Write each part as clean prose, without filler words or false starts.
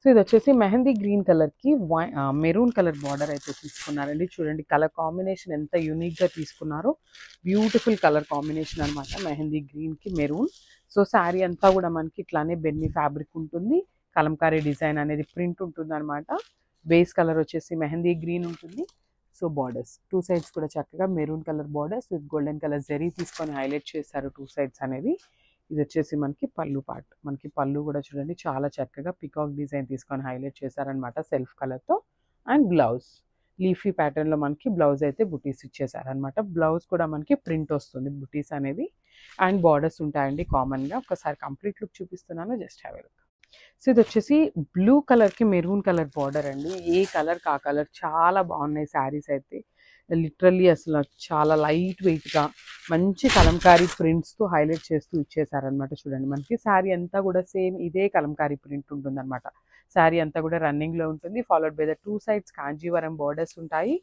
So ఇది వచ్చేసి mehndi green కలర్కి మెరూన్ కలర్ బార్డర్ అయితే తీసుకున్నారండి. చూడండి కలర్ కాంబినేషన్ ఎంత యూనిక్గా తీసుకున్నారో. బ్యూటిఫుల్ కలర్ కాంబినేషన్ అనమాట, మెహందీ గ్రీన్కి మెరూన్. సో శారీ అంతా కూడా మనకి ఇట్లానే బెన్నీ ఫ్యాబ్రిక్ ఉంటుంది, కలంకారీ డిజైన్ అనేది ప్రింట్ ఉంటుంది అనమాట. బేస్ కలర్ వచ్చేసి మెహందీ గ్రీన్ ఉంటుంది. సో బార్డర్స్ టూ సైడ్స్ కూడా చక్కగా maroon colour borders with golden colour zari తీసుకొని హైలైట్ చేశారు టూ సైడ్స్ అనేది. ఇది వచ్చేసి మనకి పళ్ళు పార్ట్. మనకి పళ్ళు కూడా చూడండి చాలా చక్కగా పికాక్ డిజైన్ తీసుకొని హైలైట్ చేశారనమాట సెల్ఫ్ కలర్తో. అండ్ బ్లౌజ్ లీఫీ ప్యాటర్న్లో మనకి బ్లౌజ్ అయితే బుటీస్ ఇచ్చేసారనమాట. బ్లౌజ్ కూడా మనకి ప్రింట్ వస్తుంది బుటీస్ అనేది. అండ్ బార్డర్స్ ఉంటాయండి కామన్గా. ఒకసారి కంప్లీట్ లుక్ చూపిస్తున్నాను, just have a look. So ఇది వచ్చేసి బ్లూ కలర్కి మెరూన్ కలర్ బార్డర్ అండి. ఏ కలర్ కా కలర్ చాలా బాగున్నాయి శారీస్ అయితే. లిటరల్లీ అసలు చాలా లైట్ వెయిట్గా మంచి కలంకారీ ప్రింట్స్తో హైలైట్ చేస్తూ ఇచ్చేసారనమాట. చూడండి మనకి శారీ అంతా కూడా సేమ్ ఇదే కలంకారీ ప్రింట్ ఉంటుంది అనమాట. శారీ అంతా కూడా రన్నింగ్లో ఉంటుంది, followed by the two sides Kanjeevaram borders ఉంటాయి.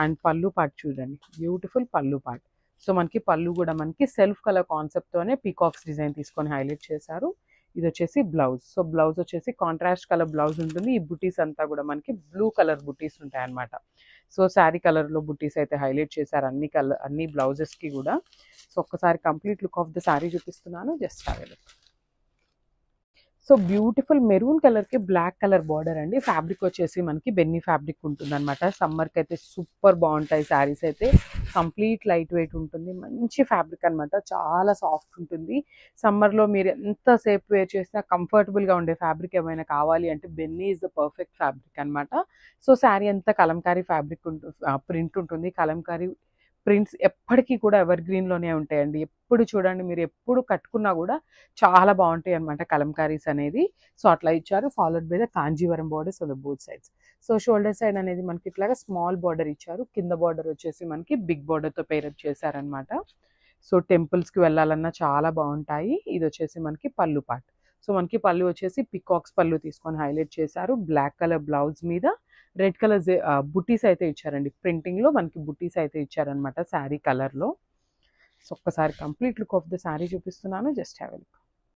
అండ్ పళ్ళు పార్ట్ చూడండి, బ్యూటిఫుల్ పళ్ళు పార్ట్. సో మనకి పళ్ళు కూడా మనకి సెల్ఫ్ కలర్ కాన్సెప్ట్తోనే పీకాక్స్ డిజైన్ తీసుకొని హైలైట్ చేశారు. ఇది వచ్చేసి బ్లౌజ్. సో బ్లౌజ్ వచ్చేసి కాంట్రాస్ట్ కలర్ బ్లౌజ్ ఉంటుంది. ఈ బుటీస్ అంతా కూడా మనకి బ్లూ కలర్ బుటీస్ ఉంటాయి అన్నమాట. సో శారీ కలర్లో బుటీస్ అయితే హైలైట్ చేశారు అన్ని బ్లౌజెస్కి కూడా. సో ఒక్కసారి complete look of the sari చూపిస్తున్నాను, just have a look. So beautiful maroon కలర్కి బ్లాక్ కలర్ బార్డర్ అండి. ఫ్యాబ్రిక్ వచ్చేసి మనకి బెన్నీ ఫ్యాబ్రిక్ ఉంటుంది అనమాట. సమ్మర్కి అయితే సూపర్ బాగుంటాయి శారీస్ అయితే. కంప్లీట్ లైట్ వెయిట్ ఉంటుంది, మంచి ఫ్యాబ్రిక్ అనమాట, చాలా సాఫ్ట్ ఉంటుంది. సమ్మర్లో మీరు ఎంతసేపు వేర్ చేసినా కంఫర్టబుల్గా ఉండే ఫ్యాబ్రిక్ ఏమైనా కావాలి అంటే Binny is the perfect fabric అనమాట. సో శారీ అంతా కలంకారీ ఫ్యాబ్రిక్ ప్రింట్ ఉంటుంది. కలంకారీ ప్రింట్స్ ఎప్పటికీ కూడా ఎవర్ గ్రీన్లోనే ఉంటాయండి. ఎప్పుడు చూడండి, మీరు ఎప్పుడు కట్టుకున్నా కూడా చాలా బాగుంటాయి అనమాట కలంకారీస్ అనేది. సో అట్లా ఇచ్చారు, followed by the Kanjeevaram borders on the both sides. So shoulder side అనేది మనకి ఇట్లాగా స్మాల్ బార్డర్ ఇచ్చారు, కింద బార్డర్ వచ్చేసి మనకి బిగ్ బార్డర్తో పేరప్ చేశారనమాట. సో టెంపుల్స్కి వెళ్ళాలన్నా చాలా బాగుంటాయి. ఇది వచ్చేసి మనకి పళ్ళు పార్ట్. సో మనకి పళ్ళు వచ్చేసి పికాక్స్ పళ్ళు తీసుకొని హైలైట్ చేశారు. బ్లాక్ కలర్ బ్లౌజ్ మీద రెడ్ కలర్ బుటీస్ అయితే ఇచ్చారండి. ప్రింటింగ్లో మనకి బుటీస్ అయితే ఇచ్చారనమాట శారీ కలర్లో. సో ఒక్కసారి complete look of the sari చూపిస్తున్నాను, జస్ట్ హ్యావ్ ఎ లుక్.